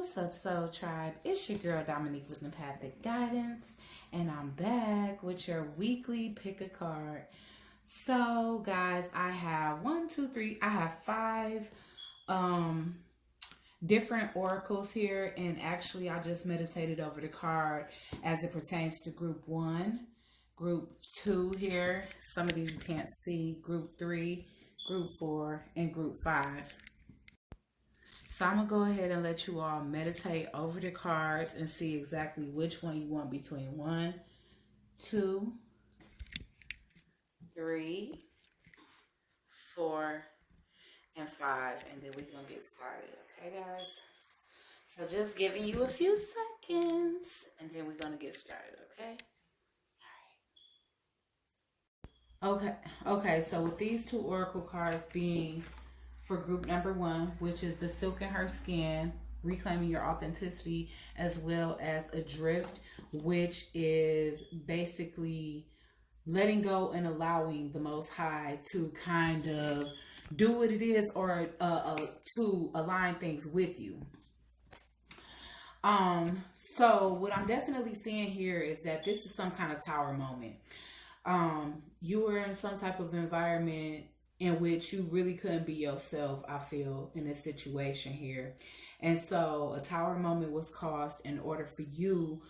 What's up, Soul Tribe? It's your girl Dominique with Empathic Guidance, and I'm back with your weekly pick a card. So, guys, I have I have five different oracles here, and actually, I just meditated over the card as it pertains to group one, group two here. Some of these you can't see, group three, group four, and group five. So I'm going to go ahead and let you all meditate over the cards and see exactly which one you want between 1, 2, 3, 4, and 5. And then we're going to get started. Okay, guys? So just giving you a few seconds and then we're going to get started. Okay? All right. Okay. So with these two oracle cards being for group number 1, which is the Silk in Her Skin, reclaiming your authenticity, as well as Adrift, which is basically letting go and allowing the Most High to kind of do what it is, or to align things with you. So what I'm definitely seeing here is that this is some kind of tower moment. You were in some type of environment in which you really couldn't be yourself, I feel, in this situation here. And so a tower moment was caused in order for you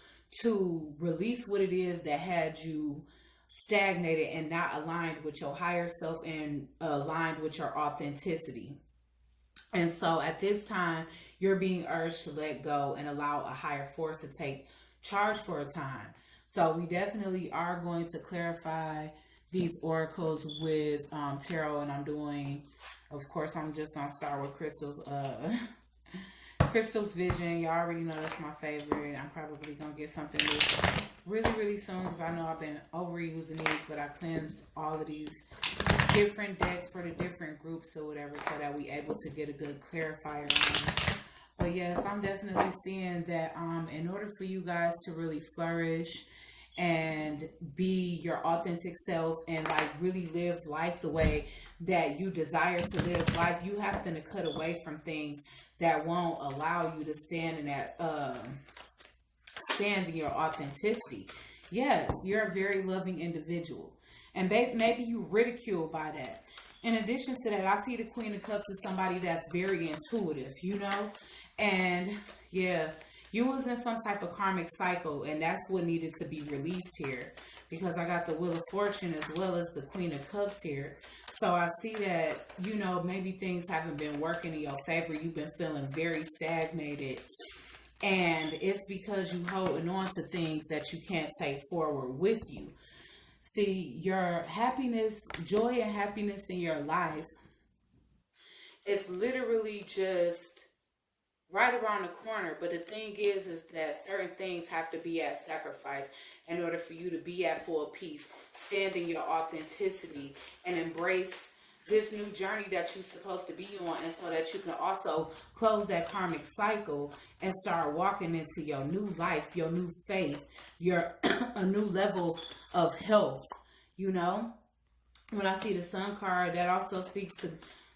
to release what it is that had you stagnated and not aligned with your higher self and aligned with your authenticity. And so at this time, you're being urged to let go and allow a higher force to take charge for a time. So we definitely are going to clarify these oracles with tarot, and I'm doing, of course, I'm just gonna start with Crystal's Crystal's Vision. Y'all already know that's my favorite. I'm probably gonna get something new really soon, because I know I've been overusing these, but I cleansed all of these different decks for the different groups or whatever, so that we able to get a good clarifier on it. But yes, I'm definitely seeing that in order for you guys to really flourish and be your authentic self and like really live life the way that you desire to live life, you have to cut away from things that won't allow you to stand in that stand in your authenticity. Yes, you're a very loving individual, and maybe you ridicule by that. In addition to that, I see the Queen of Cups as somebody that's very intuitive, you know, and yeah, you was in some type of karmic cycle, and that's what needed to be released here, because I got the Wheel of Fortune as well as the Queen of Cups here. So I see that, you know, maybe things haven't been working in your favor. You've been feeling very stagnated, and it's because you holding on to things that you can't take forward with you. See, your happiness, joy and happiness in your life is literally just right around the corner. But the thing is that certain things have to be at sacrifice in order for you to be at full peace, stand in your authenticity, and embrace this new journey that you're supposed to be on, and so that you can also close that karmic cycle and start walking into your new life, your new faith, your a new level of health. You know, when I see the Sun card, that also speaks to,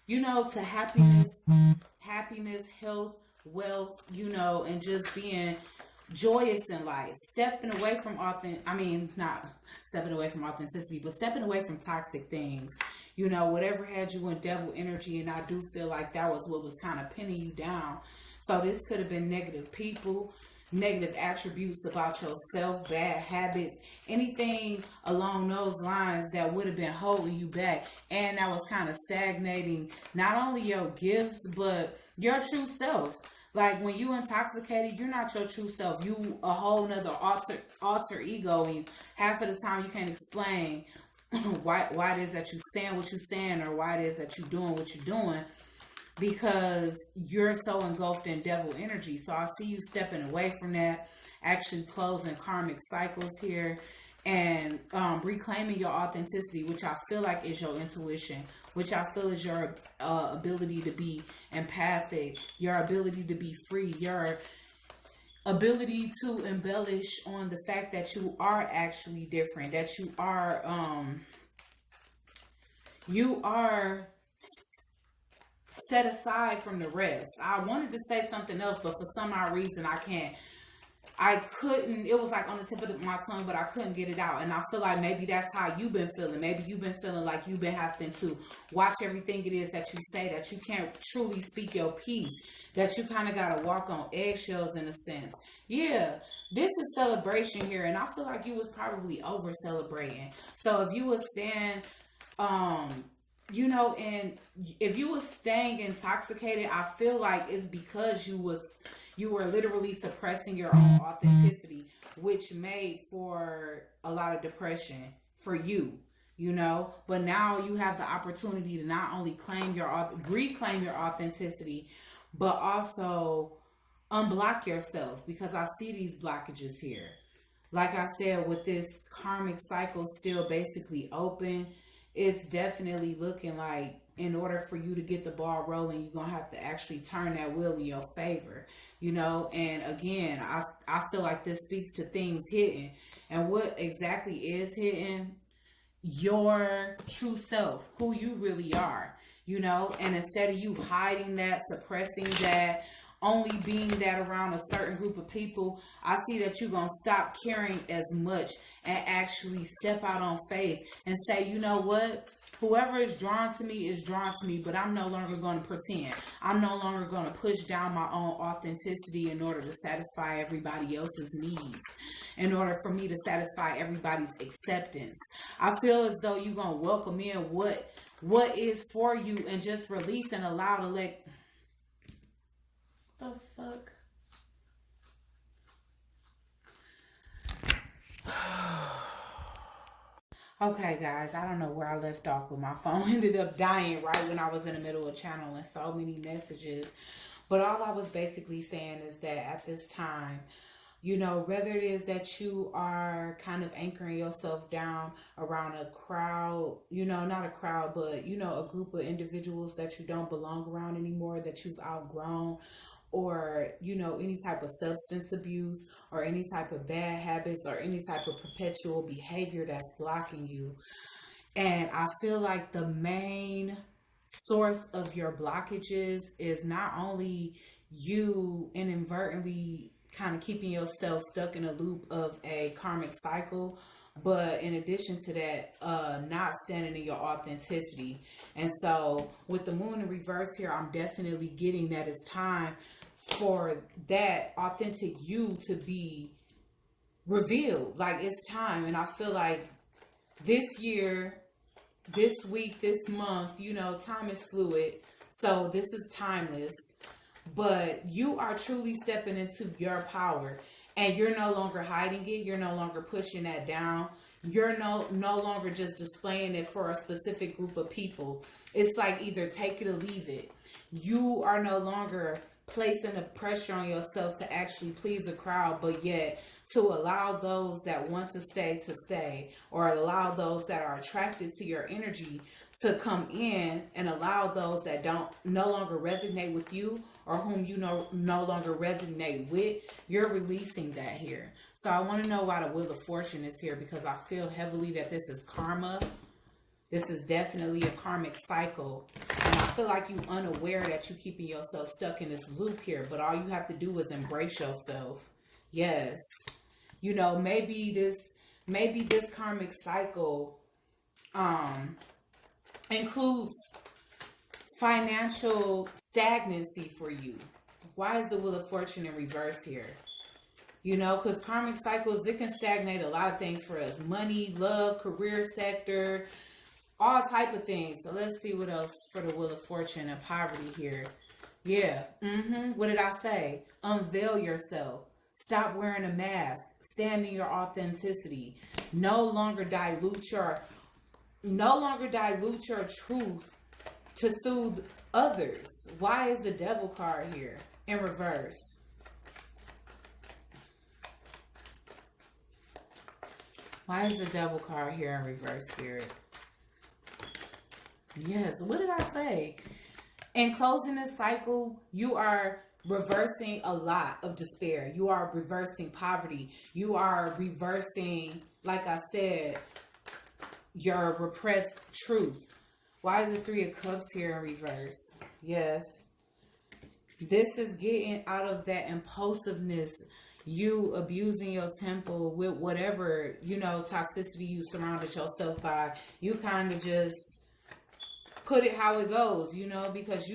you know, to happiness, health, wealth, you know, and just being joyous in life, stepping away from not stepping away from authenticity, but stepping away from toxic things, you know, whatever had you in devil energy. And I do feel like that was what was kind of pinning you down. So this could have been negative people, negative attributes about yourself, bad habits, anything along those lines that would have been holding you back, and that was kind of stagnating not only your gifts but your true self. Like when you intoxicated, you're not your true self. You a whole nother alter ego, and half of the time you can't explain why it is that you saying what you're saying, or why it is that you're doing what you're doing, because you're so engulfed in devil energy. So I see you stepping away from that, actually closing karmic cycles here, and reclaiming your authenticity, which I feel like is your intuition, which I feel is your ability to be empathic, your ability to be free, your ability to embellish on the fact that you are actually different, that you are set aside from the rest. I wanted to say something else, but for some odd reason I can't. I couldn't, it was like on the tip of my tongue, but I couldn't get it out. And I feel like maybe that's how you've been feeling. Maybe you've been feeling like you've been having to watch everything it is that you say, that you can't truly speak your piece, that you kind of got to walk on eggshells in a sense. Yeah, this is celebration here. And I feel like you was probably over celebrating. So if you would stand, you know, and if you was staying intoxicated, I feel like it's because you were literally suppressing your own authenticity, which made for a lot of depression for you, you know. But now you have the opportunity to not only reclaim your authenticity, but also unblock yourself, because I see these blockages here. Like I said, with this karmic cycle still basically open, it's definitely looking like in order for you to get the ball rolling, you're going to have to actually turn that wheel in your favor, you know. And again, I feel like this speaks to things hidden. And what exactly is hidden? Your true self, who you really are, you know. And instead of you hiding that, suppressing that, only being that around a certain group of people, I see that you're going to stop caring as much and actually step out on faith and say, you know what? Whoever is drawn to me is drawn to me, but I'm no longer going to pretend. I'm no longer going to push down my own authenticity in order to satisfy everybody else's needs, in order for me to satisfy everybody's acceptance. I feel as though you're going to welcome in what is for you and just release and allow to let... The fuck? Okay, guys, I don't know where I left off, but my phone ended up dying right when I was in the middle of channeling so many messages. But all I was basically saying is that at this time, you know, whether it is that you are kind of anchoring yourself down around a crowd, you know, not a crowd, but, you know, a group of individuals that you don't belong around anymore, that you've outgrown, or, you know, any type of substance abuse or any type of bad habits or any type of perpetual behavior that's blocking you. And I feel like the main source of your blockages is not only you inadvertently kind of keeping yourself stuck in a loop of a karmic cycle, but in addition to that, not standing in your authenticity. And so with the moon in reverse here, I'm definitely getting that it's time for that authentic you to be revealed. Like, it's time. And I feel like this year, this week, this month, you know, time is fluid. So this is timeless. But you are truly stepping into your power. And you're no longer hiding it. You're no longer pushing that down. You're no longer just displaying it for a specific group of people. It's like either take it or leave it. You are no longer placing the pressure on yourself to actually please a crowd, but yet to allow those that want to stay, or allow those that are attracted to your energy to come in, and allow those that no longer resonate with you, or whom you no longer resonate with. You're releasing that here. So I want to know why the Wheel of Fortune is here, because I feel heavily that this is karma. This is definitely a karmic cycle. And I feel like you're unaware that you're keeping yourself stuck in this loop here. But all you have to do is embrace yourself. Yes. You know, maybe this karmic cycle includes financial stagnancy for you. Why is the Wheel of Fortune in reverse here? You know, because karmic cycles, it can stagnate a lot of things for us. Money, love, career sector, all type of things. So let's see what else for the Wheel of Fortune and poverty here. Yeah. What did I say? Unveil yourself. Stop wearing a mask. Stand in your authenticity. No longer dilute your truth to soothe others. Why is the Devil card here in reverse? Why is the Devil card here in reverse, Spirit? Yes, what did I say? In closing this cycle, you are reversing a lot of despair. You are reversing poverty. You are reversing, like I said, your repressed truth. Why is the Three of Cups here in reverse? Yes. This is getting out of that impulsiveness, you abusing your temple with whatever, toxicity you surrounded yourself by. You kind of just put it how it goes, because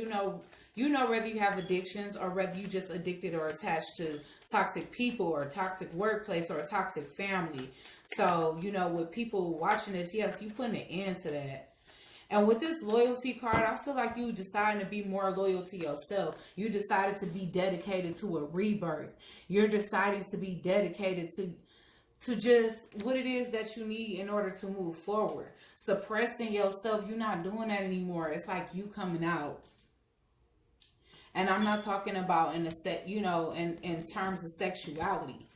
whether you have addictions or whether you just addicted or attached to toxic people or a toxic workplace or a toxic family. So, with people watching this, yes, you putting an end to that. And with this loyalty card, I feel like you deciding to be more loyal to yourself. You decided to be dedicated to a rebirth. You're deciding to be dedicated to just what it is that you need in order to move forward. Suppressing yourself, you're not doing that anymore. It's like you coming out. And I'm not talking about in terms of sexuality.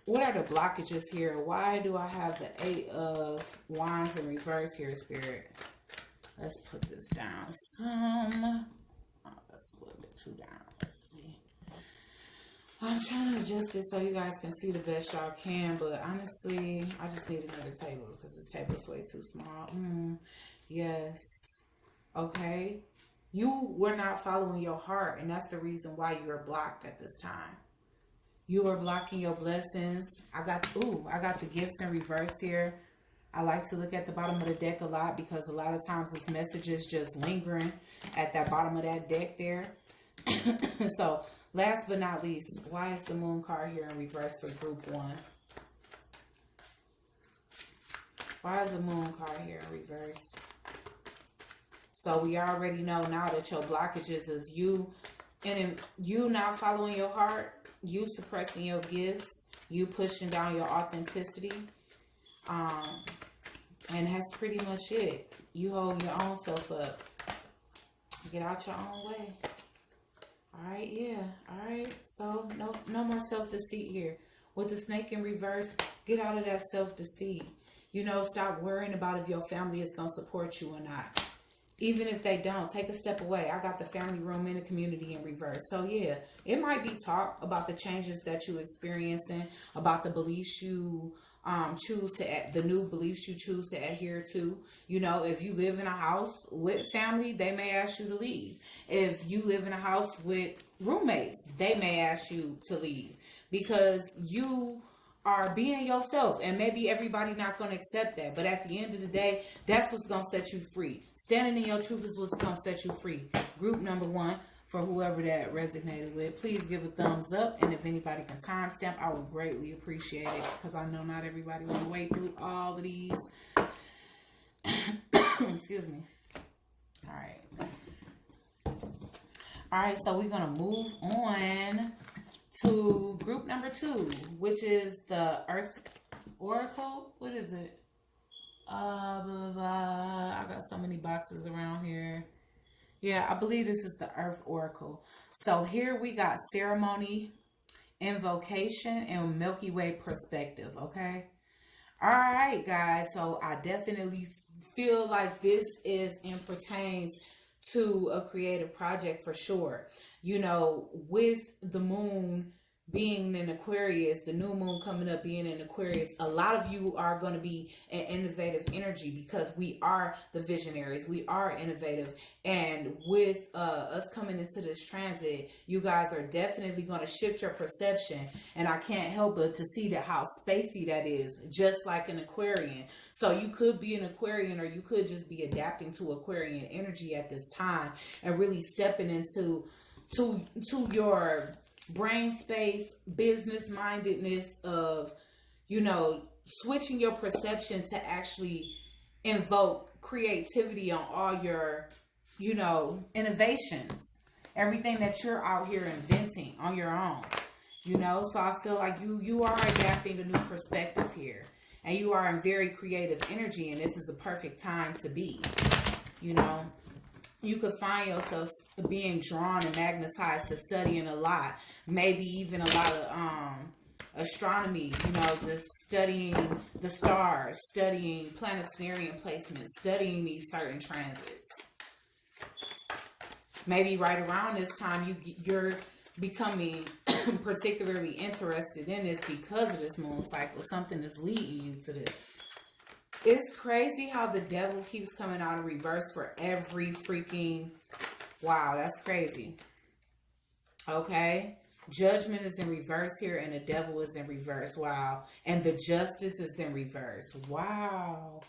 What are the blockages here? Why do I have the 8 of Wands in reverse here, Spirit? Let's put this down some. Oh, that's a little bit too down. Let's see. I'm trying to adjust this so you guys can see the best y'all can, but honestly, I just need another table because this table is way too small. Yes. Okay. You were not following your heart, and that's the reason why you are blocked at this time. You are blocking your blessings. I got the gifts in reverse here. I like to look at the bottom of the deck a lot because a lot of times this message is just lingering at that bottom of that deck there. So, last but not least, why is the Moon card here in reverse for group 1? Why is the Moon card here in reverse? So, we already know now that your blockages is you not following your heart, you suppressing your gifts, you pushing down your authenticity. And that's pretty much it. You hold your own self up. Get out your own way. Alright, yeah. Alright. So no more self-deceit here. With the Snake in reverse, get out of that self-deceit. Stop worrying about if your family is going to support you or not. Even if they don't, take a step away. I got the family room in the community in reverse. So yeah, it might be talk about the changes that you experiencing, about the beliefs you the new beliefs you choose to adhere to. If you live in a house with family, they may ask you to leave. If you live in a house with roommates, they may ask you to leave because you are being yourself, and maybe everybody not going to accept that, but at the end of the day, that's what's going to set you free. Standing in your truth is what's going to set you free. Group number 1, for whoever that resonated with, please give a thumbs up, and if anybody can timestamp, I would greatly appreciate it, because I know not everybody will wade through all of these. Excuse me. Alright, so we're going to move on to group number 2, which is the Earth Oracle. What is it? Blah, blah. I got so many boxes around here. Yeah, I believe this is the Earth Oracle. So here we got ceremony, invocation, and Milky Way perspective, okay? All right, guys. So I definitely feel like this is and pertains to a creative project for sure. With the moon being in Aquarius, the new moon coming up being in Aquarius, a lot of you are going to be an innovative energy because we are the visionaries. We are innovative. And with us coming into this transit, you guys are definitely going to shift your perception. And I can't help but to see that how spacey that is, just like an Aquarian. So you could be an Aquarian, or you could just be adapting to Aquarian energy at this time and really stepping into your brain space, business mindedness of, switching your perception to actually invoke creativity on all your, innovations, everything that you're out here inventing on your own, so I feel like you are adapting a new perspective here, and you are in very creative energy, and this is a perfect time to be, You could find yourself being drawn and magnetized to studying a lot, maybe even a lot of astronomy, just studying the stars, studying planetarium placements, studying these certain transits. Maybe right around this time you're becoming particularly interested in this because of this moon cycle. Something is leading you to this. It's crazy how the devil keeps coming out of reverse for every freaking Wow, that's crazy. Okay. Judgment is in reverse here, and the devil is in reverse. Wow. And the justice is in reverse. Wow.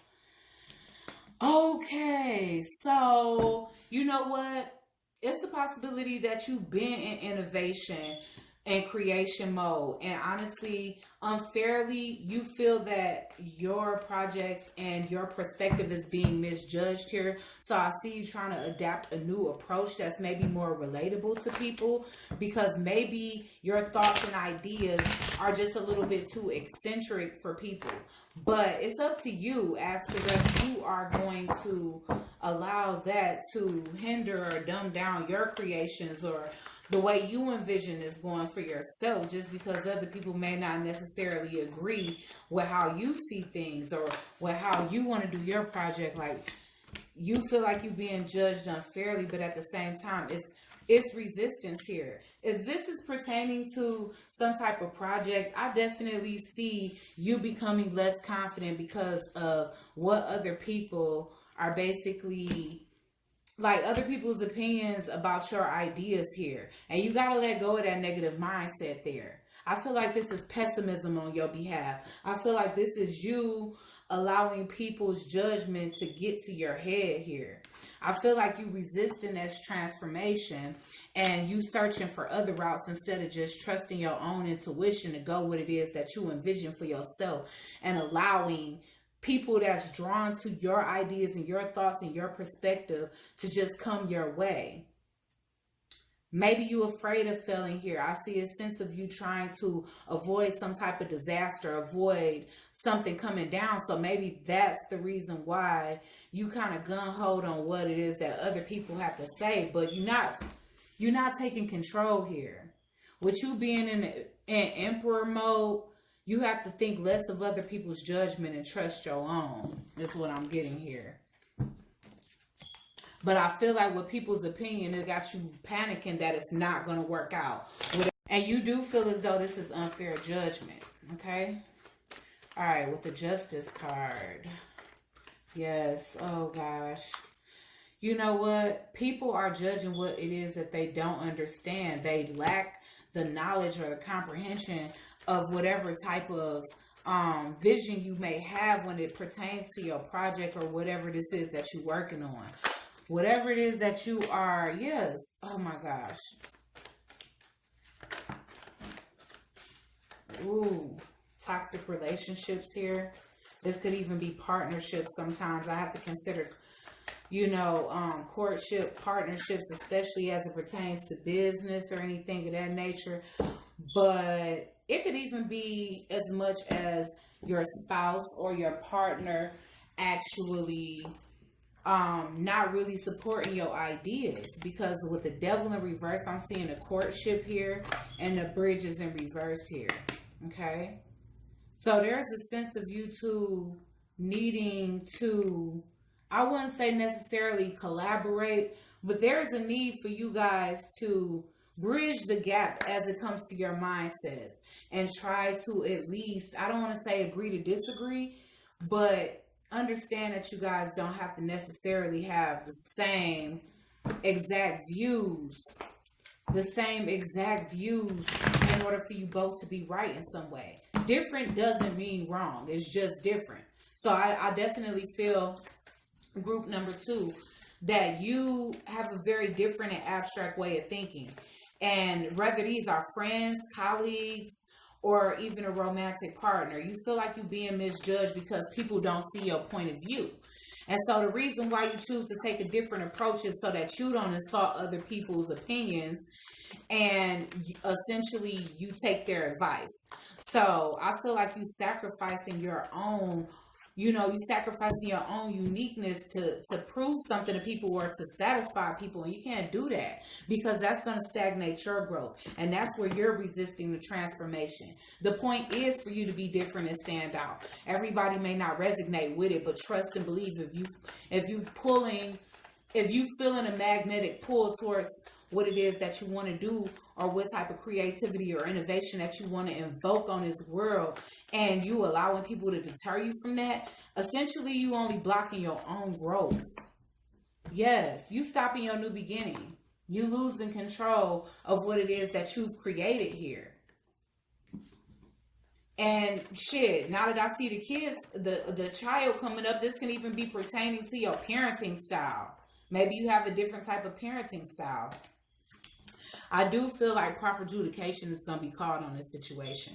Okay. So, you know what? It's a possibility that you've been in innovation and creation mode. And honestly, unfairly, you feel that your projects and your perspective is being misjudged here. So I see you trying to adapt a new approach that's maybe more relatable to people, because maybe your thoughts and ideas are just a little bit too eccentric for people. But it's up to you as to whether you are going to allow that to hinder or dumb down your creations, or the way you envision is going for yourself, just because other people may not necessarily agree with how you see things or with how you want to do your project. Like, you feel like you're being judged unfairly, but at the same time, it's resistance here. If this is pertaining to some type of project, I definitely see you becoming less confident because of what other people are basically, like, other people's opinions about your ideas here. And you got to let go of that negative mindset there. I feel like this is pessimism on your behalf. I feel like this is you allowing people's judgment to get to your head here. I feel like you resisting this transformation, and you searching for other routes instead of just trusting your own intuition to go what it is that you envision for yourself, and allowing people that's drawn to your ideas and your thoughts and your perspective to just come your way. Maybe you're afraid of failing here. I see a sense of you trying to avoid some type of disaster, avoid something coming down. So maybe that's the reason why you kind of gun-hold on what it is that other people have to say, but you're not taking control here. With you being in emperor mode, you have to think less of other people's judgment and trust your own. That's what I'm getting here. But I feel like with people's opinion, it got you panicking that it's not going to work out. And you do feel as though this is unfair judgment. Okay? All right, with the Justice card. Yes. Oh, gosh. You know what? People are judging what it is that they don't understand. They lack the knowledge or the comprehension of whatever type of vision you may have when it pertains to your project or whatever this is that you're working on. Whatever it is that you are, yes. Oh my gosh. Ooh, toxic relationships here. This could even be partnerships sometimes. I have to consider, courtship, partnerships, especially as it pertains to business or anything of that nature. But it could even be as much as your spouse or your partner actually not really supporting your ideas, because with the devil in reverse, I'm seeing a courtship here and the bridge is in reverse here. Okay. So there's a sense of you two needing to, I wouldn't say necessarily collaborate, but there's a need for you guys to bridge the gap as it comes to your mindsets and try to at least, I don't want to say agree to disagree, but understand that you guys don't have to necessarily have the same exact views in order for you both to be right in some way. Different doesn't mean wrong. It's just different. So I definitely feel, group number 2, that you have a very different and abstract way of thinking. And whether these are friends, colleagues, or even a romantic partner, you feel like you're being misjudged because people don't see your point of view. And so the reason why you choose to take a different approach is so that you don't insult other people's opinions, and essentially you take their advice. So I feel like you sacrificing your own, you sacrificing your own uniqueness to prove something to people or to satisfy people. And you can't do that, because that's going to stagnate your growth. And that's where you're resisting the transformation. The point is for you to be different and stand out. Everybody may not resonate with it, but trust and believe, if you feeling a magnetic pull towards what it is that you want to do, or what type of creativity or innovation that you want to invoke on this world, and you allowing people to deter you from that, essentially you only blocking your own growth. Yes, you stopping your new beginning. You losing control of what it is that you've created here. And shit, now that I see the kids, the child coming up, this can even be pertaining to your parenting style. Maybe you have a different type of parenting style. I do feel like proper adjudication is going to be called on this situation.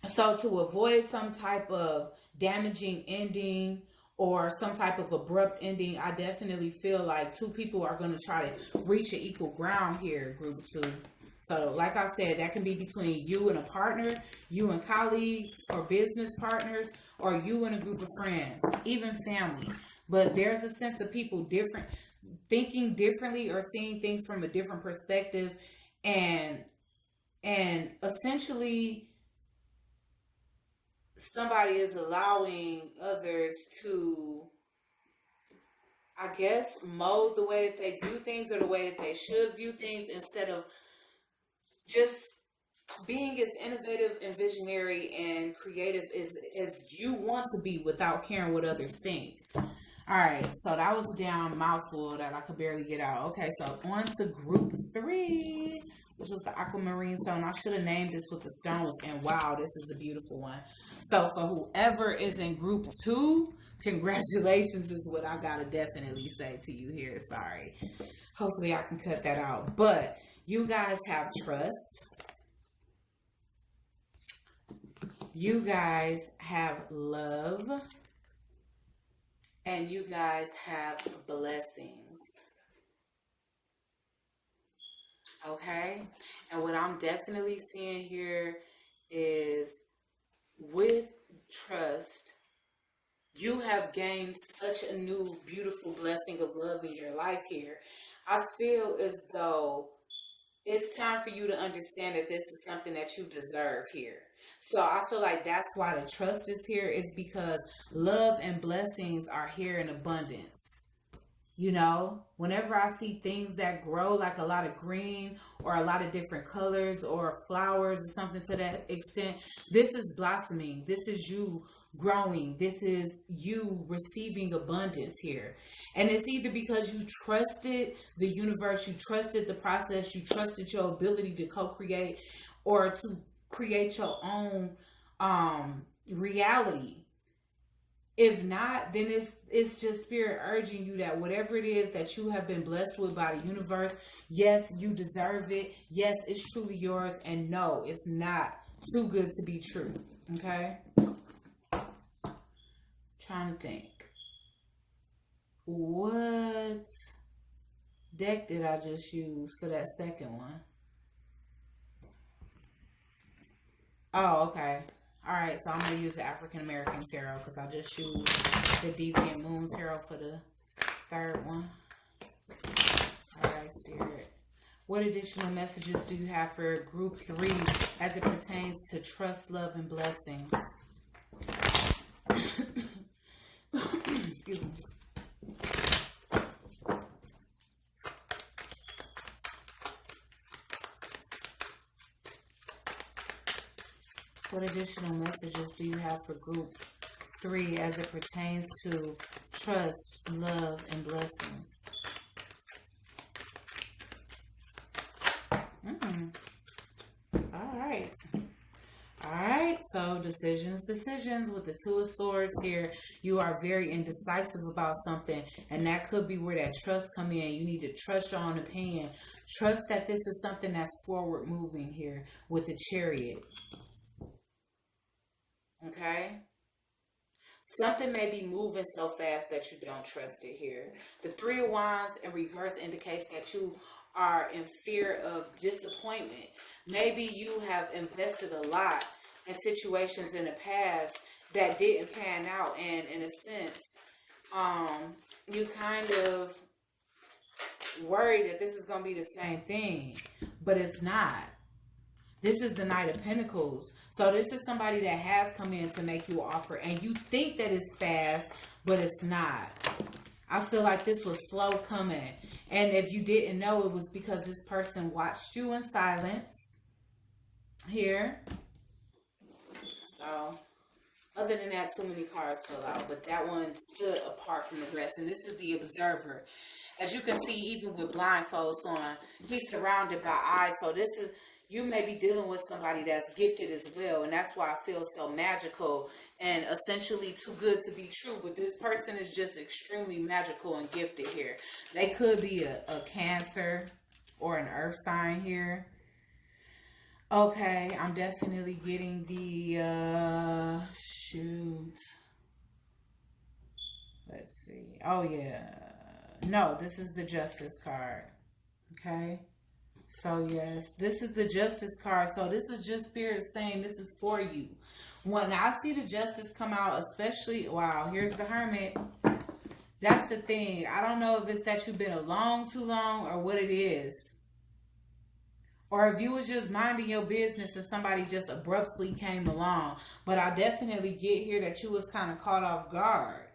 So to avoid some type of damaging ending or some type of abrupt ending, I definitely feel like two people are going to try to reach an equal ground here, group two. So like I said, that can be between you and a partner, you and colleagues or business partners, or you and a group of friends, even family. But there's a sense of people thinking differently or seeing things from a different perspective, and essentially somebody is allowing others to, I guess, mold the way that they view things or the way that they should view things, instead of just being as innovative and visionary and creative as you want to be without caring what others think. All right, so that was a damn mouthful that I could barely get out. Okay, so on to group three, which was the aquamarine stone. I should have named this with the stones, and wow, this is a beautiful one. So for whoever is in group two, congratulations is what I gotta definitely say to you here. Sorry. Hopefully I can cut that out. But you guys have trust. You guys have love. And you guys have blessings. Okay? And what I'm definitely seeing here is, with trust, you have gained such a new, beautiful blessing of love in your life here. I feel as though it's time for you to understand that this is something that you deserve here. So I feel like that's why the trust is here, is because love and blessings are here in abundance. You know, whenever I see things that grow like a lot of green or a lot of different colors or flowers or something to that extent, this is blossoming. This is you growing. This is you receiving abundance here. And it's either because you trusted the universe, you trusted the process, you trusted your ability to co-create or to create your own reality. If not, then it's just spirit urging you that whatever it is that you have been blessed with by the universe, yes, you deserve it. Yes, it's truly yours. And no, it's not too good to be true. Okay? Trying to think. What deck did I just use for that second one? Oh, okay. All right, so I'm going to use the African American Tarot because I just used the Deviant Moon Tarot for the third one. All right, Spirit. What additional messages do you have for group three as it pertains to trust, love, and blessings? Excuse me. What additional messages do you have for group three as it pertains to trust, love, and blessings? All right. All right. So decisions with the Two of Swords here. You are very indecisive about something, and that could be where that trust come in. You need to trust your own opinion. Trust that this is something that's forward moving here with the Chariot. Okay? Something may be moving so fast that you don't trust it here. The Three of Wands in reverse indicates that you are in fear of disappointment. Maybe you have invested a lot in situations in the past that didn't pan out, and in a sense, you kind of worry that this is going to be the same thing, but it's not. This is the Knight of Pentacles. So this is somebody that has come in to make you an offer, and you think that it's fast, but it's not. I feel like this was slow coming. And if you didn't know, it was because this person watched you in silence here. So, Other than that, too many cards fell out, but that one stood apart from the rest. And this is the observer. As you can see, even with blindfolds on, he's surrounded by eyes. So this is, you may be dealing with somebody that's gifted as well. And that's why I feel so magical and essentially too good to be true. But this person is just extremely magical and gifted here. They could be a Cancer or an earth sign here. Okay, I'm definitely getting the, shoot. Let's see. Oh, yeah. No, this is the Justice card. Okay. So, yes, this is the Justice card. So, this is just Spirit saying this is for you. When I see the Justice come out, especially, wow, here's the Hermit. That's the thing. I don't know if it's that you've been alone too long or what it is. Or if you was just minding your business and somebody just abruptly came along. But I definitely get here that you was kind of caught off guard.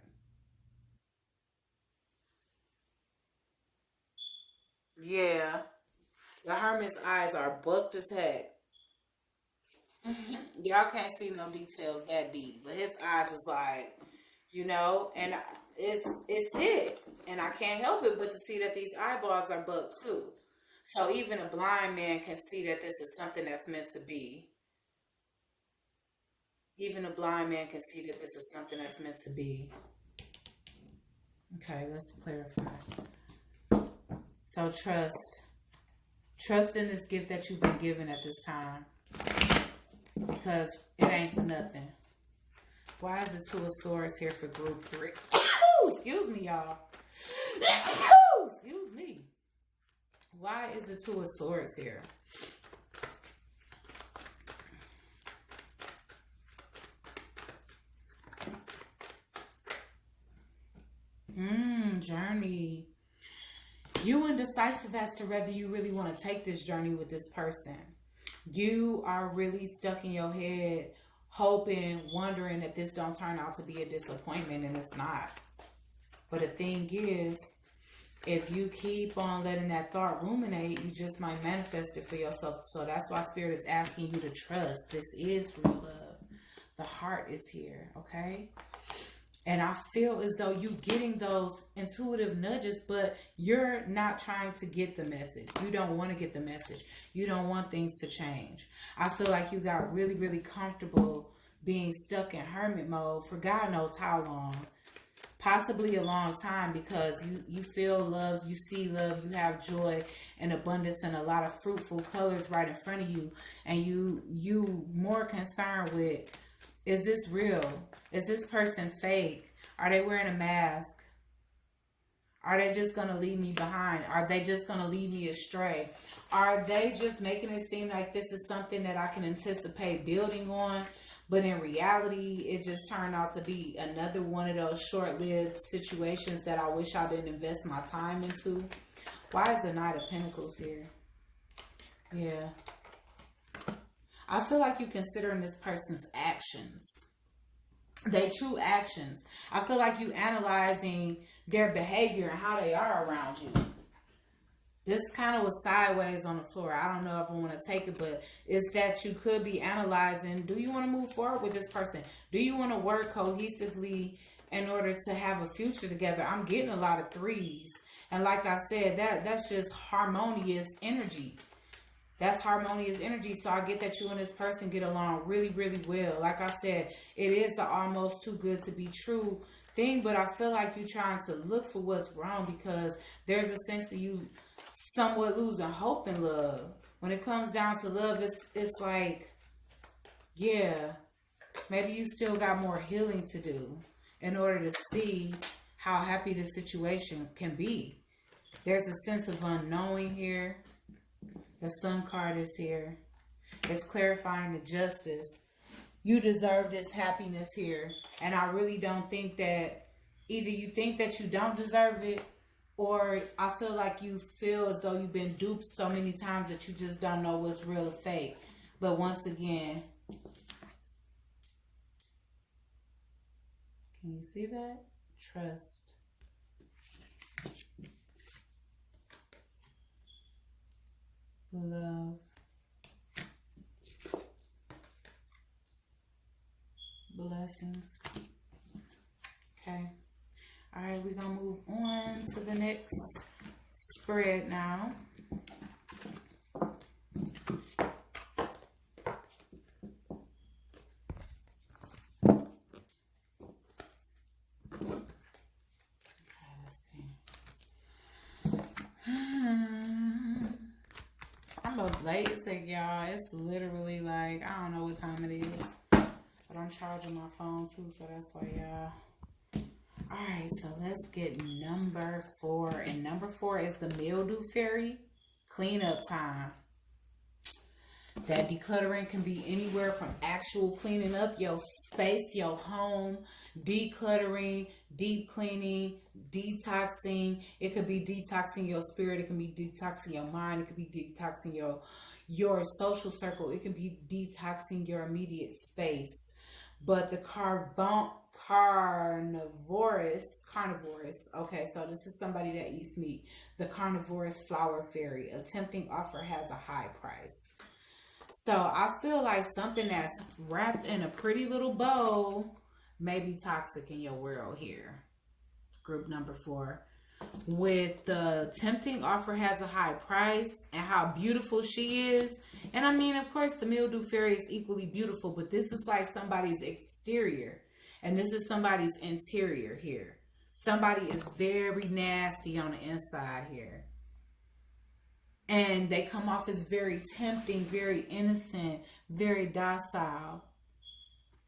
Yeah. The Hermit's eyes are bucked as heck. Y'all can't see no details that deep. But his eyes is like, and it's it. And I can't help it but to see that these eyeballs are bucked too. So even a blind man can see that this is something that's meant to be. Even a blind man can see that this is something that's meant to be. Okay, let's clarify. So trust. Trust in this gift that you've been given at this time. Because it ain't for nothing. Why is the Two of Swords here for group 3? Excuse me, y'all. Excuse me. Why is the Two of Swords here? Journey. You indecisive as to whether you really want to take this journey with this person. You are really stuck in your head, hoping, wondering that this don't turn out to be a disappointment, and it's not. But the thing is, if you keep on letting that thought ruminate, you just might manifest it for yourself. So that's why Spirit is asking you to trust. This is real love. The heart is here, okay? And I feel as though you getting those intuitive nudges, but you're not trying to get the message. You don't want to get the message. You don't want things to change. I feel like you got really, really comfortable being stuck in hermit mode for God knows how long. Possibly a long time, because you feel love, you see love, you have joy and abundance and a lot of fruitful colors right in front of you. And you more concerned with, is this real? Is this person fake? Are they wearing a mask? Are they just going to leave me behind? Are they just going to lead me astray? Are they just making it seem like this is something that I can anticipate building on? But in reality, it just turned out to be another one of those short-lived situations that I wish I didn't invest my time into. Why is the Knight of Pentacles here? Yeah. I feel like you're considering this person's actions. They true actions. I feel like you analyzing their behavior and how they are around you. This kind of was sideways on the floor. I don't know if I want to take it, but it's that you could be analyzing, do you want to move forward with this person? Do you want to work cohesively in order to have a future together? I'm getting a lot of threes. And like I said, that's just harmonious energy. That's harmonious energy. So I get that you and this person get along really, really well. Like I said, it is an almost too good to be true thing, but I feel like you're trying to look for what's wrong, because there's a sense of you somewhat losing hope in love. When it comes down to love, it's like, yeah, maybe you still got more healing to do in order to see how happy the situation can be. There's a sense of unknowing here. The Sun card is here. It's clarifying the justice. You deserve this happiness here. And I really don't think that either you think that you don't deserve it, or I feel like you feel as though you've been duped so many times that you just don't know what's real or fake. But once again, can you see that? Trust. Love. Blessing. blessings. Okay. All right, we're going to move on to the next spread now. I'm up late today, y'all. It's literally like, I don't know what time it is. But I'm charging my phone too, so that's why, y'all. Alright, so let's get number 4. And number 4 is the Mildew Fairy. Cleanup time. That decluttering can be anywhere from actual cleaning up your space, your home, decluttering, deep cleaning, detoxing. It could be detoxing your spirit. It can be detoxing your mind. It could be detoxing your social circle. It can be detoxing your immediate space. But the carnivorous. Okay, so this is somebody that eats meat. The carnivorous flower fairy. A tempting offer has a high price. So I feel like something that's wrapped in a pretty little bow may be toxic in your world here. Group number 4. With the tempting offer has a high price and how beautiful she is. And I mean, of course, the Mildew Fairy is equally beautiful, but this is like somebody's exterior. And this is somebody's interior here. Somebody is very nasty on the inside here. And they come off as very tempting, very innocent, very docile.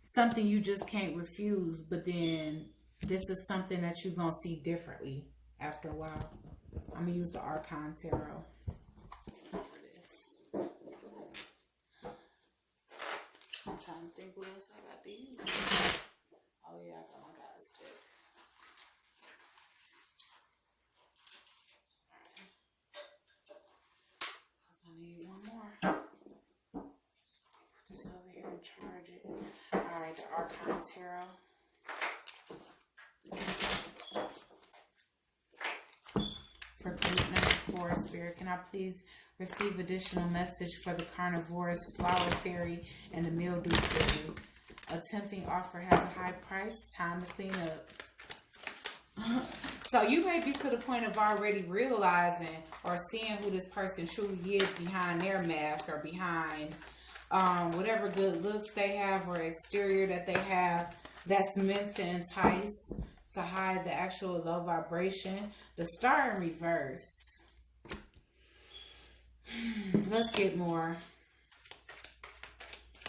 Something you just can't refuse. But then this is something that you're going to see differently after a while. I'm going to use the Archon Tarot for this. I'm trying to think what else I got to use. Oh yeah, I got a stick. I need one more. So I'll put this over here and charge it. Alright, the Archon Tarot. For group number 4, Spirit, can I please receive additional message for the carnivorous flower fairy and the mildew fairy? A tempting offer has a high price. Time to clean up. So you may be to the point of already realizing or seeing who this person truly is behind their mask or behind whatever good looks they have or exterior that they have that's meant to entice, to hide the actual low vibration. The Star in reverse. Let's get more.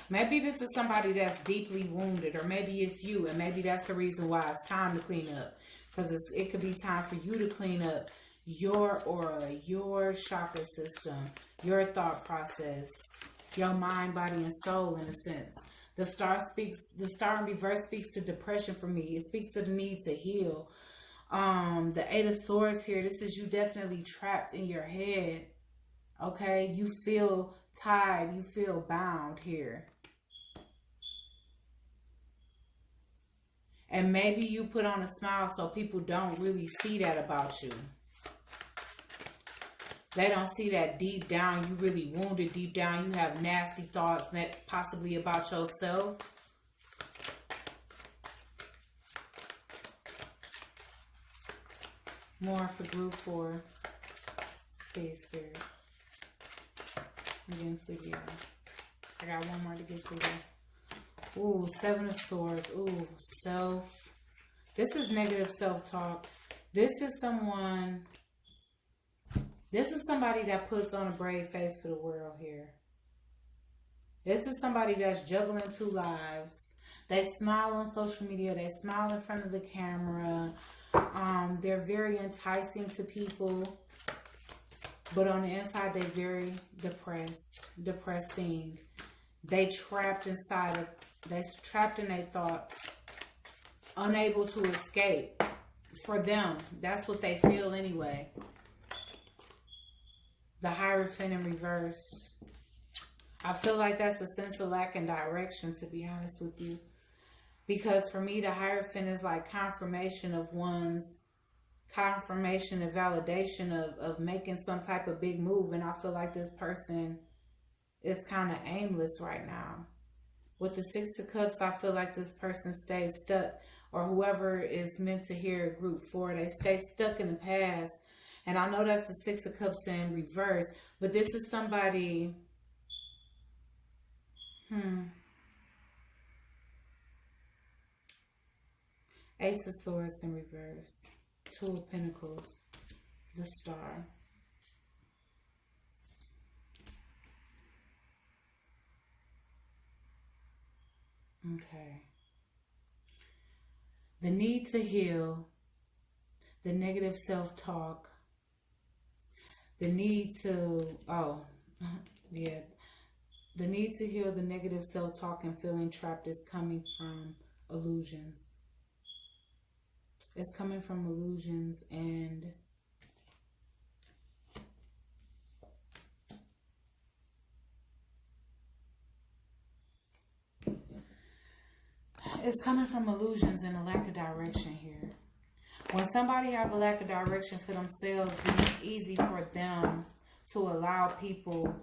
Maybe this is somebody that's deeply wounded, or maybe it's you, and maybe that's the reason why it's time to clean up. Because it could be time for you to clean up your aura, your chakra system, your thought process, your mind, body, and soul in a sense. The Star in reverse speaks to depression for me. It speaks to the need to heal. The 8 of Swords here, this is you definitely trapped in your head. Okay, you feel tied, you feel bound here. And maybe you put on a smile so people don't really see that about you. They don't see that deep down, you really wounded deep down. You have nasty thoughts possibly about yourself. More for group 4. Please, Spirit. I'm getting sleepy, y'all. I got one more to get to. Ooh, 7 of Swords. Ooh, self. This is negative self-talk. This is somebody that puts on a brave face for the world here. This is somebody that's juggling 2 lives. They smile on social media. They smile in front of the camera. They're very enticing to people. But on the inside, they're very depressing. They trapped in their thoughts, unable to escape. For them, that's what they feel anyway. The Hierophant in reverse. I feel like that's a sense of lack and direction, to be honest with you. Because for me, the Hierophant is like confirmation and validation of making some type of big move. And I feel like this person is kind of aimless right now. With the Six of Cups, I feel like this person stays stuck, or whoever is meant to hear group 4, they stay stuck in the past. And I know that's the Six of Cups in reverse, but this is somebody, Ace of Swords in reverse, Two of Pentacles, the Star. Okay. The need to heal, the negative self-talk, the need to, yeah, the need to heal the negative self-talk and feeling trapped is coming from illusions. It's coming from illusions, and it's coming from illusions and a lack of direction here. When somebody have a lack of direction for themselves, it's easy for them to allow people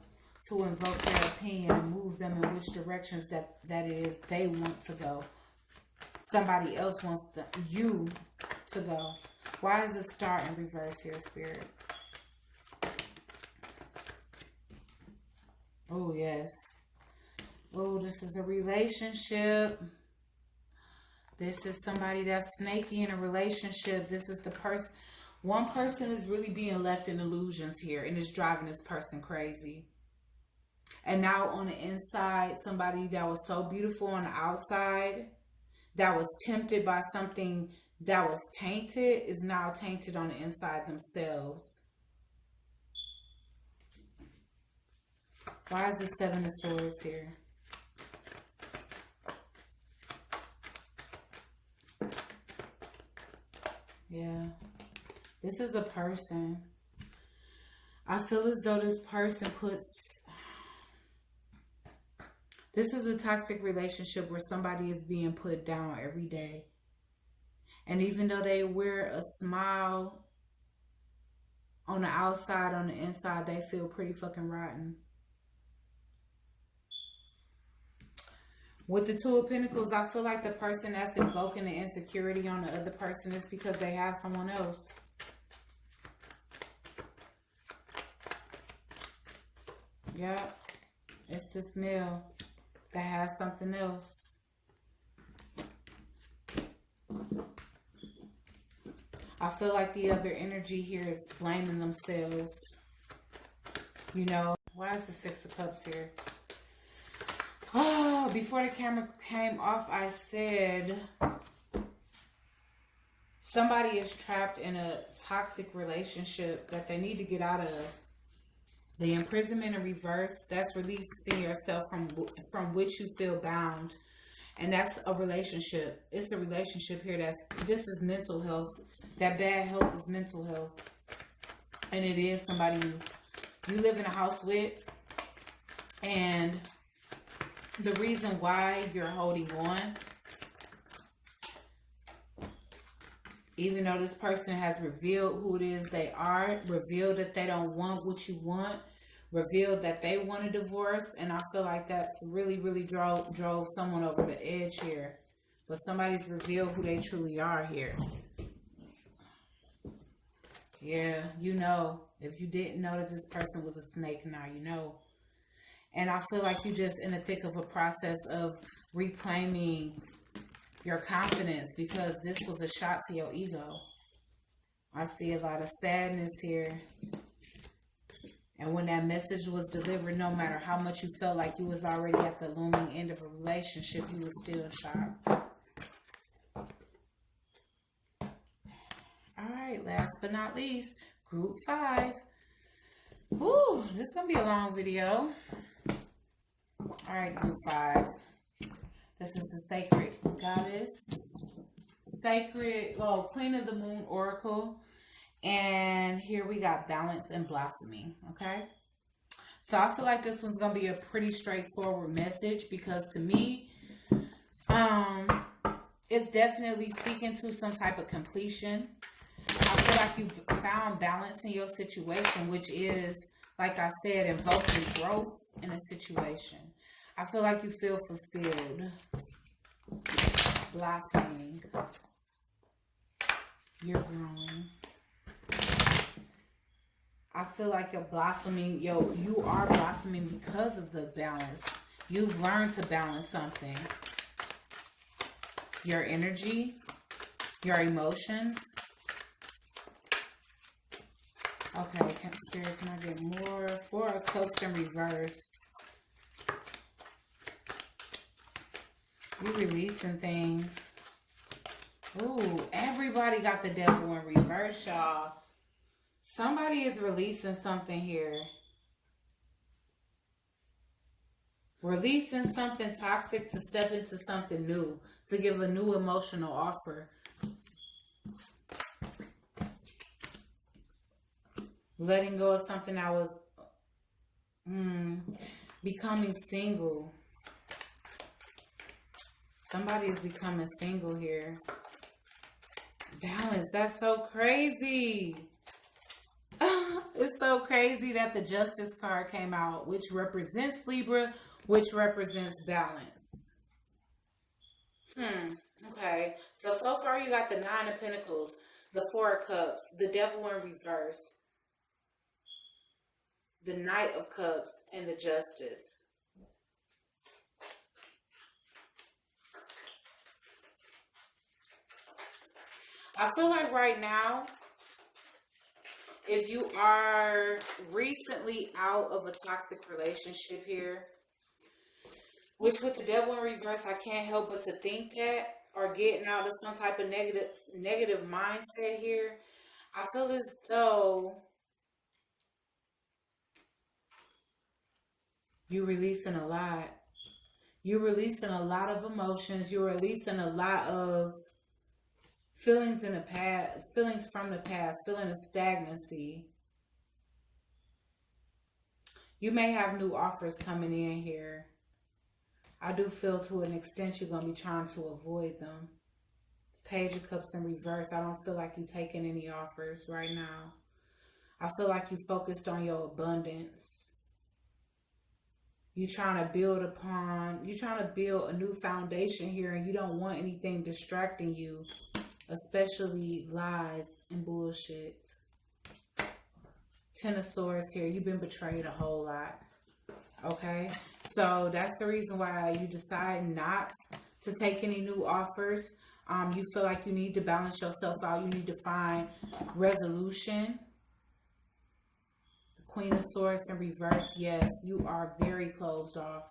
to invoke their opinion and move them in which directions that it is they want to go. Somebody else wants you to go. Why is the Star in reverse here, Spirit? Oh, yes. Oh, this is a relationship. This is somebody that's snaky in a relationship. This is the person. One person is really being left in illusions here, and it's driving this person crazy. And now on the inside, somebody that was so beautiful on the outside, that was tempted by something that was tainted, is now tainted on the inside themselves. Why is the Seven of Swords here? Yeah. This is a person. I feel as though this person this is a toxic relationship where somebody is being put down every day. And even though they wear a smile on the outside, on the inside, they feel pretty fucking rotten. With the Two of Pentacles, I feel like the person that's invoking the insecurity on the other person is because they have someone else. Yep. It's this male that has something else. I feel like the other energy here is blaming themselves. You know, why is the Six of Cups here? Oh, before the camera came off, I said somebody is trapped in a toxic relationship that they need to get out of. The imprisonment in reverse, that's releasing yourself from which you feel bound. And that's a relationship. It's a relationship here. This is mental health. That bad health is mental health. And it is somebody you live in a house with. And the reason why you're holding on, even though this person has revealed who it is they are, revealed that they don't want what you want, revealed that they want a divorce, and I feel like that's really, really drove someone over the edge here. But somebody's revealed who they truly are here. Yeah, you know. If you didn't know that this person was a snake, now you know. And I feel like you're just in the thick of a process of reclaiming your confidence, because this was a shot to your ego. I see a lot of sadness here. And when that message was delivered, no matter how much you felt like you was already at the looming end of a relationship, you was still shocked. Alright, last but not least, group 5. Woo, this is going to be a long video. Alright, group 5. This is the Sacred Goddess. Queen of the Moon Oracle. And here we got Balance and Blossoming. Okay. So I feel like this one's going to be a pretty straightforward message, because to me, it's definitely speaking to some type of completion. I feel like you found balance in your situation, which is, like I said, invoking growth in a situation. I feel like you feel fulfilled. Blossoming. You're growing. I feel like you're blossoming. You are blossoming because of the balance. You've learned to balance something. Your energy, your emotions. Okay, Spirit, can I get more? 4 of Cups in reverse. You releasing things. Ooh, everybody got the Devil in reverse, y'all. Somebody is releasing something here. Releasing something toxic to step into something new. To give a new emotional offer. Letting go of something that was becoming single. Somebody is becoming single here. Balance. That's so crazy. It's so crazy that the Justice card came out, which represents Libra, which represents balance. Okay. So far you got the 9 of Pentacles, the 4 of Cups, the Devil in reverse, the Knight of Cups, and the Justice. I feel like right now, if you are recently out of a toxic relationship here, which with the Devil in reverse, I can't help but to think that, or getting out of some type of negative mindset here, I feel as though you're releasing a lot. You're releasing a lot of emotions. You're releasing a lot of feelings in the past, feelings from the past, feeling of stagnancy. You may have new offers coming in here. I do feel to an extent you're going to be trying to avoid them. Page of Cups in reverse. I don't feel like you're taking any offers right now. I feel like you focused on your abundance. You're trying to build a new foundation here, and you don't want anything distracting you, especially lies and bullshit. 10 of Swords here. You've been betrayed a whole lot. Okay? So that's the reason why you decide not to take any new offers. You feel like you need to balance yourself out. You need to find resolution. The Queen of Swords in reverse. Yes, you are very closed off.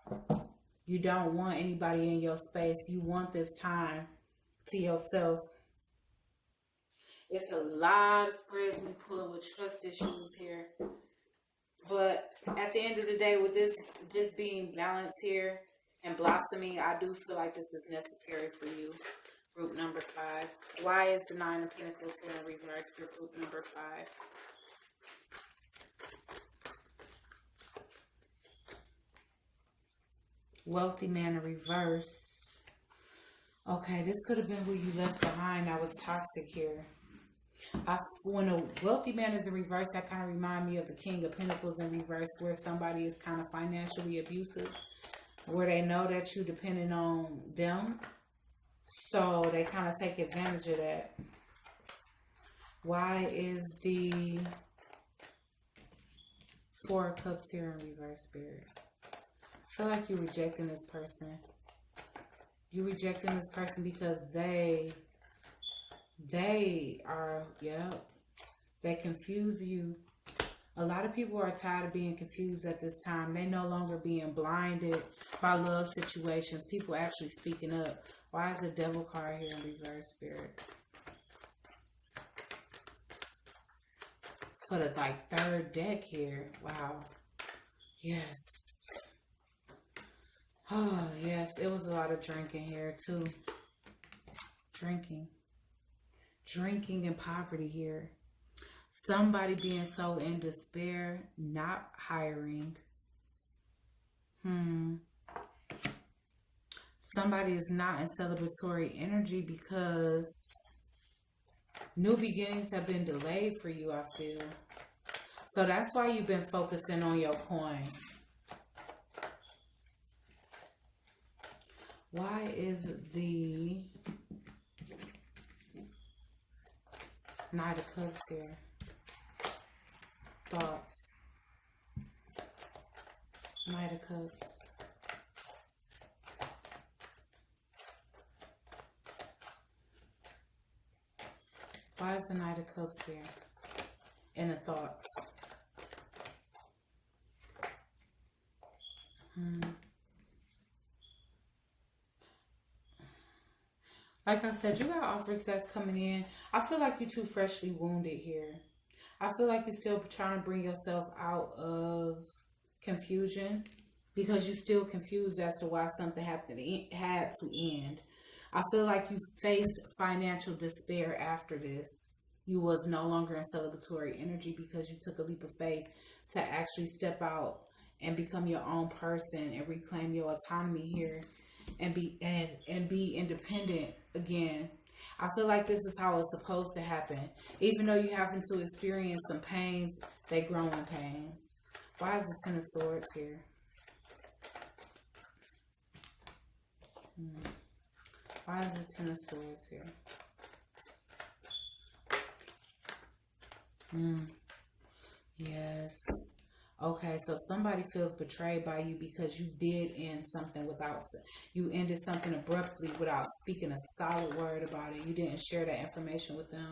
You don't want anybody in your space. You want this time to yourself. It's a lot of spreads we pulling with trust issues here. But at the end of the day, with this being balanced here and blossoming, I do feel like this is necessary for you. Group number 5. Why is the 9 of Pentacles here in reverse for group number 5? Wealthy man in reverse. Okay, this could have been who you left behind that was toxic here. When a wealthy man is in reverse, that kind of reminds me of the King of Pentacles in reverse, where somebody is kind of financially abusive, where they know that you're depending on them, so they kind of take advantage of that. Why is the 4 of Cups here in reverse, Spirit? I feel like you're rejecting this person. You're rejecting this person because they are, they confuse you. A lot of people are tired of being confused at this time. They no longer being blinded by love situations. People actually speaking up. Why is the Devil card here in reverse, Spirit? For the 3rd deck here. Wow. Yes. Oh, yes. It was a lot of drinking here, too. Drinking and poverty here. Somebody being so in despair, not hiring. Somebody is not in celebratory energy because new beginnings have been delayed for you, I feel. So that's why you've been focusing on your coin. Why is the Knight of Cups here? Thoughts. Knight of Cups. Why is the Knight of Cups here? And the thoughts. Like I said, you got offers that's coming in. I feel like you're too freshly wounded here. I feel like you're still trying to bring yourself out of confusion because you're still confused as to why something had to end. I feel like you faced financial despair after this. You was no longer in celebratory energy because you took a leap of faith to actually step out and become your own person and reclaim your autonomy here and be independent again. I feel like this is how it's supposed to happen. Even though you're having to experience some pains, they grow in pains. Why is the Ten of Swords here? Why is the Ten of Swords here? Yes. Okay, so somebody feels betrayed by you because you did end something you ended something abruptly without speaking a solid word about it. You didn't share that information with them.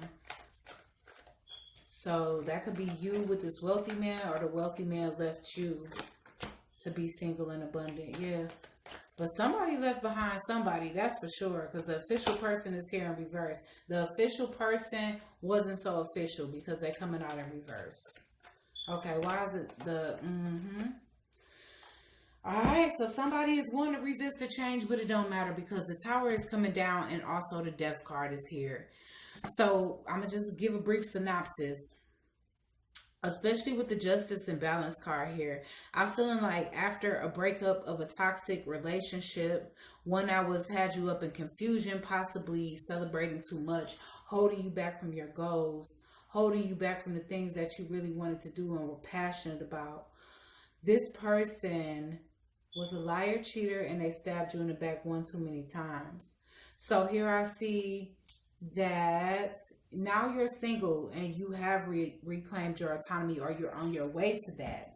So that could be you with this wealthy man, or the wealthy man left you to be single and abundant. Yeah. But somebody left behind somebody, that's for sure, because the official person is here in reverse. The official person wasn't so official because they're coming out in reverse. Okay, why is it the... Alright, so somebody is wanting to resist the change, but it don't matter because the Tower is coming down and also the Death card is here. So, I'm going to just give a brief synopsis. Especially with the Justice and Balance card here, I'm feeling like after a breakup of a toxic relationship, one that had you up in confusion, possibly celebrating too much, holding you back from your goals, holding you back from the things that you really wanted to do and were passionate about. This person was a liar, cheater, and they stabbed you in the back one too many times. So here I see that now you're single and you have reclaimed your autonomy, or you're on your way to that.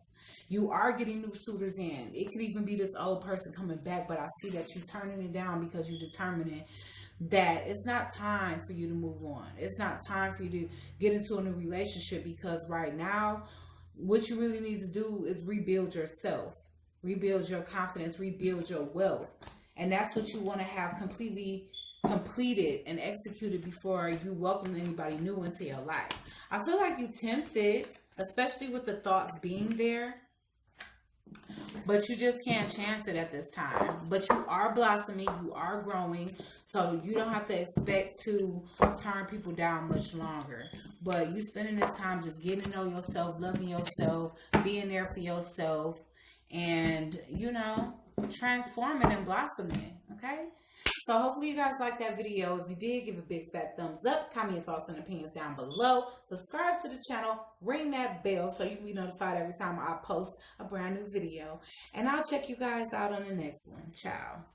You are getting new suitors in. It could even be this old person coming back, but I see that you're turning it down because you're determining that it's not time for you to move on. It's not time for you to get into a new relationship, because right now what you really need to do is rebuild yourself, rebuild your confidence, rebuild your wealth. And that's what you want to have completely completed and executed before you welcome anybody new into your life. I feel like you're tempted, especially with the thoughts being there, but you just can't chance it at this time. But you are blossoming, you are growing, so you don't have to expect to turn people down much longer. But you spending this time just getting to know yourself, loving yourself, being there for yourself, and, you know, transforming and blossoming, okay? So hopefully you guys liked that video. If you did, give a big fat thumbs up. Comment your thoughts and opinions down below. Subscribe to the channel. Ring that bell so you can be notified every time I post a brand new video. And I'll check you guys out on the next one. Ciao.